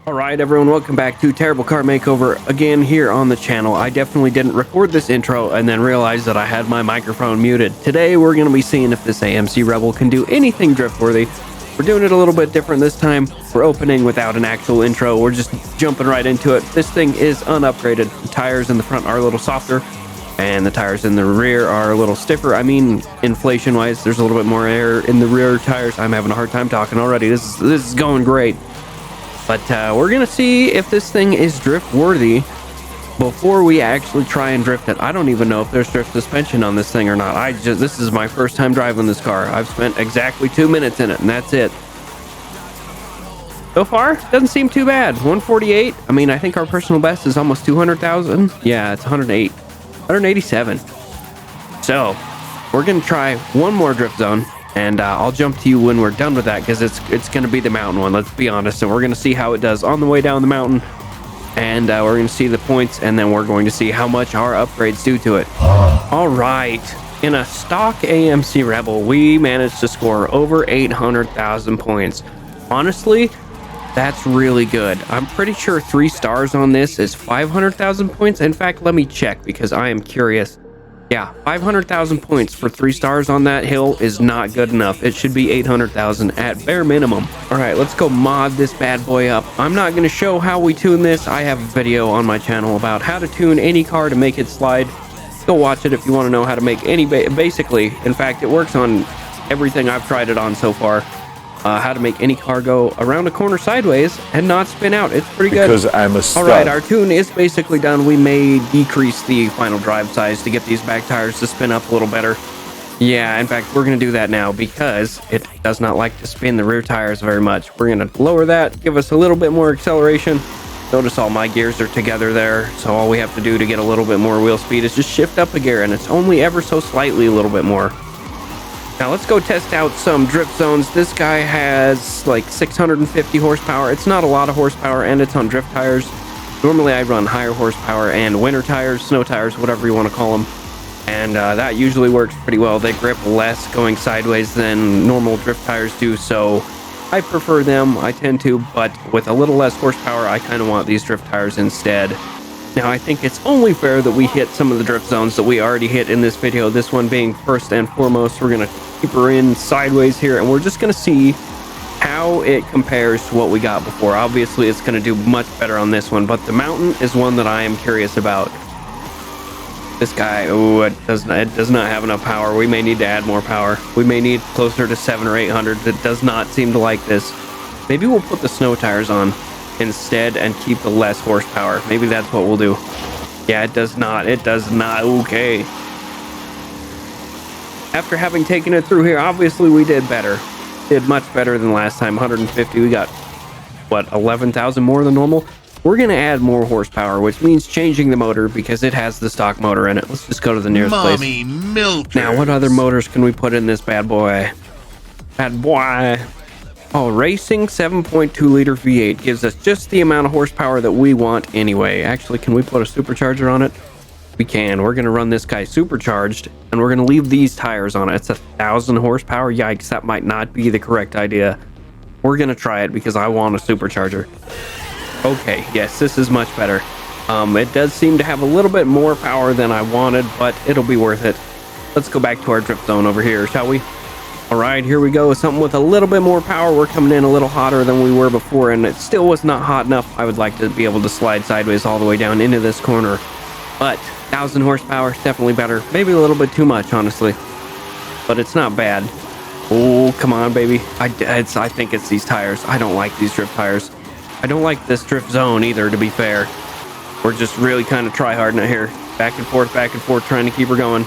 Alright everyone, welcome back to Terrible Car Makeover again here on the channel. I definitely didn't record this intro and then realized that I had my microphone muted. Today we're going to be seeing if this AMC Rebel can do anything drift worthy. We're doing it a little bit different this time. We're opening without an actual intro. We're just jumping right into it. This thing is unupgraded. The tires in the front are a little softer and the tires in the rear are a little stiffer. I mean, inflation wise, there's a little bit more air in the rear tires. I'm having a hard time talking already. This is going great. But we're going to see if this thing is drift worthy before we actually try and drift it. I don't even know if there's drift suspension on this thing or not. This is my first time driving this car. I've spent exactly 2 minutes in it, and that's it. So far, doesn't seem too bad. 148. I mean, I think our personal best is almost 200,000. Yeah, it's 108. 187. So, we're going to try one more drift zone. And I'll jump to you when we're done with that, because it's going to be the mountain one, let's be honest. And we're going to see how it does on the way down the mountain. And we're going to see the points, and then we're going to see how much our upgrades do to it. All right. In a stock AMC Rebel, we managed to score over 800,000 points. Honestly, that's really good. I'm pretty sure 3 stars on this is 500,000 points. In fact, let me check, because I am curious. Yeah, 500,000 points for 3 stars on that hill is not good enough. It should be 800,000 at bare minimum. All right, let's go mod this bad boy up. I'm not going to show how we tune this. I have a video on my channel about how to tune any car to make it slide. Go watch it if you want to know how to make any, basically. In fact, it works on everything I've tried it on so far. How to make any car go around a corner sideways and not spin out. It's pretty good. Because I'm a stud. All right, our tune is basically done. We may decrease the final drive size to get these back tires to spin up a little better. Yeah, in fact, we're going to do that now because it does not like to spin the rear tires very much. We're going to lower that, give us a little bit more acceleration. Notice all my gears are together there, so all we have to do to get a little bit more wheel speed is just shift up a gear, and it's only ever so slightly a little bit more. Now let's go test out some drift zones. This guy has like 650 horsepower. It's not a lot of horsepower, and it's on drift tires. Normally I run higher horsepower and winter tires, snow tires, whatever you want to call them. And that usually works pretty well. They grip less going sideways than normal drift tires do, so I prefer them. I tend to, but with a little less horsepower, I kind of want these drift tires instead. Now, I think it's only fair that we hit some of the drift zones that we already hit in this video. This one being first and foremost. We're going to keep her in sideways here, and we're just going to see how it compares to what we got before. Obviously, it's going to do much better on this one, but the mountain is one that I am curious about. This guy, oh, it does not have enough power. We may need to add more power. We may need closer to 700 or 800. It does not seem to like this. Maybe we'll put the snow tires on instead and keep the less horsepower. Maybe that's what we'll do. Yeah, it does not. Okay. After having taken it through here, obviously we did better. Did much better than last time. 150. We got, what, 11,000 more than normal? We're going to add more horsepower, which means changing the motor because it has the stock motor in it. Let's just go to the nearest place. Milkers. Now, what other motors can we put in this bad boy? Oh, racing 7.2 liter V8 gives us just the amount of horsepower that we want anyway. Actually, can we put a supercharger on it? We can. We're going to run this guy supercharged, and we're going to leave these tires on it. It's 1,000 horsepower. Yikes, that might not be the correct idea. We're going to try it because I want a supercharger. Okay, yes, this is much better. It does seem to have a little bit more power than I wanted, but it'll be worth it. Let's go back to our drift zone over here, shall we? All right, here we go. Something with a little bit more power. We're coming in a little hotter than we were before, and it still was not hot enough. I would like to be able to slide sideways all the way down into this corner. But 1,000 horsepower is definitely better. Maybe a little bit too much, honestly. But it's not bad. Oh, come on, baby. I think it's these tires. I don't like these drift tires. I don't like this drift zone either, to be fair. We're just really kind of try-harding it here. Back and forth, trying to keep her going.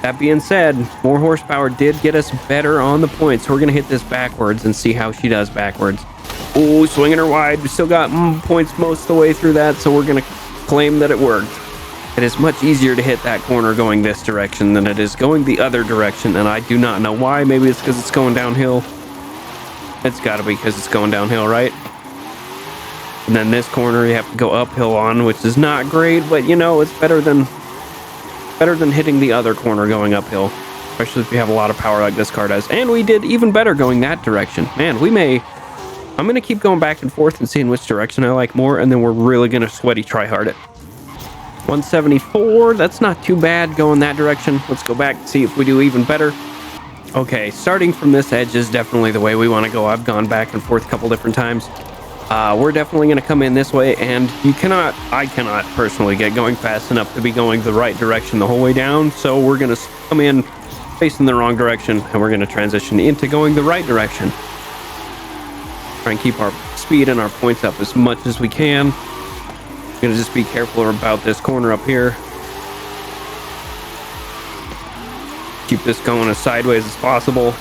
That being said, more horsepower did get us better on the points. So we're going to hit this backwards and see how she does backwards. Oh, swinging her wide. We still got points most of the way through that, so we're going to claim that it worked. It is much easier to hit that corner going this direction than it is going the other direction, and I do not know why. Maybe it's because it's going downhill. It's got to be because it's going downhill, right? And then this corner you have to go uphill on, which is not great, but you know, it's better than hitting the other corner going uphill, especially if you have a lot of power like this car does. And we did even better going that direction. Man, we may I'm going to keep going back and forth and seeing which direction I like more, and then we're really going to sweaty try hard it. 174, that's not too bad going that direction. Let's go back and see if we do even better. Okay, starting from this edge is definitely the way we want to go. I've gone back and forth a couple different times. We're definitely going to come in this way, and I cannot personally get going fast enough to be going the right direction the whole way down, so we're going to come in facing the wrong direction, and we're going to transition into going the right direction. Try and keep our speed and our points up as much as we can. Going to just be careful about this corner up here. Keep this going as sideways as possible.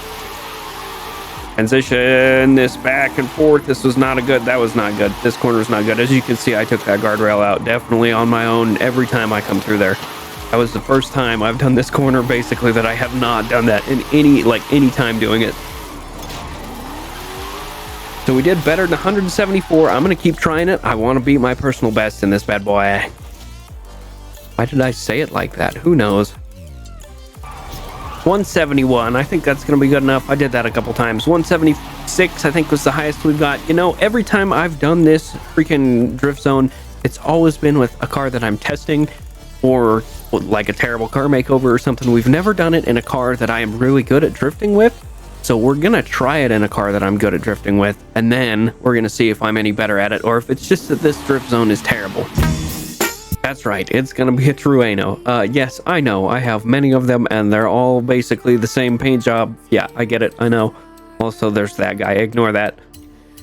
Transition this back and forth. This was not a good. That was not good. This corner is not good. As you can see, I took that guardrail out definitely on my own every time I come through there. That was the first time I've done this corner basically that I have not done that in any time doing it. So we did better than 174. I'm going to keep trying it. I want to beat my personal best in this bad boy. Why did I say it like that? Who knows? 171. I think that's going to be good enough. I did that a couple times. 176, I think, was the highest we've got. You know, every time I've done this freaking drift zone, it's always been with a car that I'm testing or like a terrible car makeover or something. We've never done it in a car that I am really good at drifting with. So we're going to try it in a car that I'm good at drifting with, and then we're going to see if I'm any better at it, or if it's just that this drift zone is terrible. That's right, it's going to be a Trueno. Yes, I know, I have many of them, and they're all basically the same paint job. Yeah, I get it, I know. Also, there's that guy, ignore that.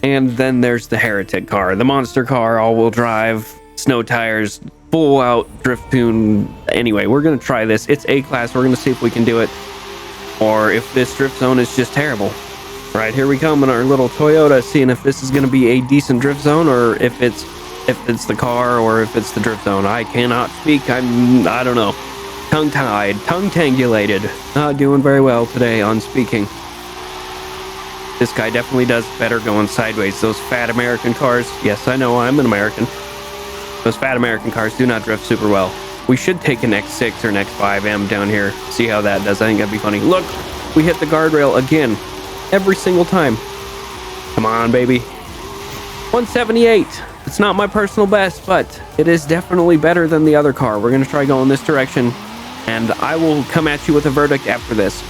And then there's the Heretic car, the monster car, all-wheel drive, snow tires, full-out drift tune. Anyway, we're going to try this. It's A-class, we're going to see if we can do it. Or if this drift zone is just terrible. Right, here we come in our little Toyota, seeing if this is going to be a decent drift zone, or if it's the car, or if it's the drift zone. I cannot speak. I don't know. Tongue-tied, tongue-tangulated. Not doing very well today on speaking. This guy definitely does better going sideways. Those fat American cars. Yes, I know, I'm an American. Those fat American cars do not drift super well. We should take an X6 or an X5M down here. See how that does. I think that'd be funny. Look, we hit the guardrail again. Every single time. Come on, baby. 178. It's not my personal best, but it is definitely better than the other car. We're going to try going this direction, and I will come at you with a verdict after this.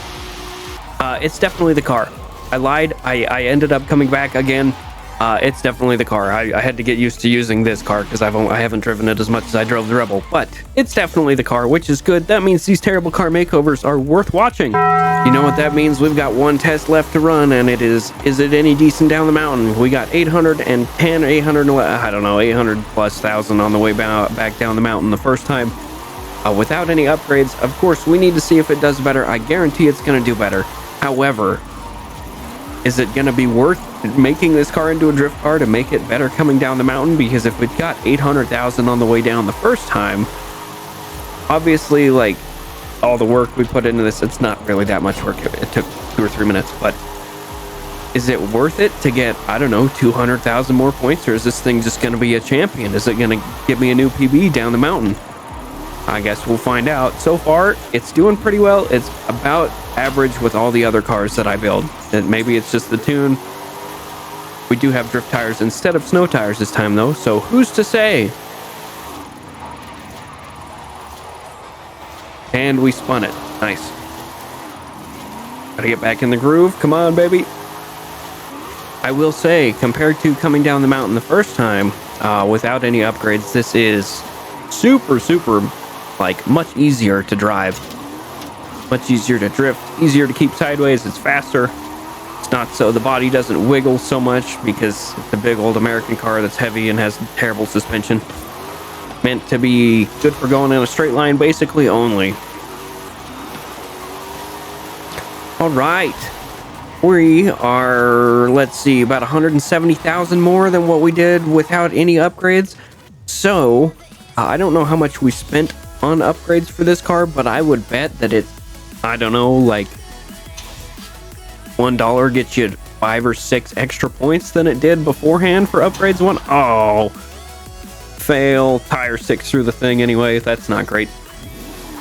It's definitely the car. I lied. I ended up coming back again. It's definitely the car. I had to get used to using this car because I haven't driven it as much as I drove the Rebel, but it's definitely the car, which is good. That means these terrible car makeovers are worth watching. You know what that means? We've got one test left to run, and it is it any decent down the mountain? We got 810, 800, I don't know, 800 plus thousand on the way back down the mountain the first time without any upgrades. Of course, we need to see if it does better. I guarantee it's going to do better. However, is it going to be worth making this car into a drift car to make it better coming down the mountain? Because if we've got 800,000 on the way down the first time, obviously, like, all the work we put into this, it's not really that much work. It took 2 or 3 minutes, but is it worth it to get, I don't know, 200,000 more points? Or is this thing just going to be a champion? Is it going to give me a new PB down the mountain? I guess we'll find out. So far, it's doing pretty well. It's about average with all the other cars that I build. And maybe it's just the tune. We do have drift tires instead of snow tires this time, though, so who's to say? And we spun it. Nice. Gotta get back in the groove. Come on, baby. I will say, compared to coming down the mountain the first time, without any upgrades, this is super, like, much easier to drive. Much easier to drift. Easier to keep sideways. It's faster. It's not so the body doesn't wiggle so much because it's a big old American car that's heavy and has terrible suspension. Meant to be good for going in a straight line basically only. All right. We are, let's see, about 170,000 more than what we did without any upgrades. So, I don't know how much we spent on upgrades for this car, but I would bet that it's, I don't know, like $1 gets you 5 or 6 extra points than it did beforehand for upgrades. Oh, fail. Tire 6 through the thing anyway. That's not great.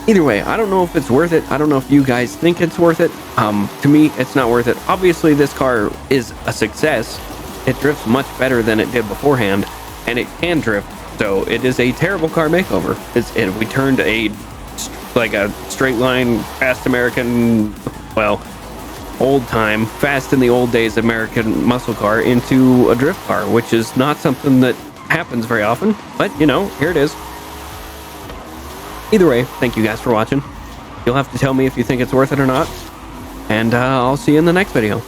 Either way, I don't know if it's worth it. I don't know if you guys think it's worth it. To me, it's not worth it. Obviously, this car is a success. It drifts much better than it did beforehand, and it can drift. So it is a terrible car makeover. We turned a straight line, fast American, well, old time, fast in the old days American muscle car into a drift car, which is not something that happens very often. But you know, here it is. Either way, thank you guys for watching. You'll have to tell me if you think it's worth it or not, and I'll see you in the next video.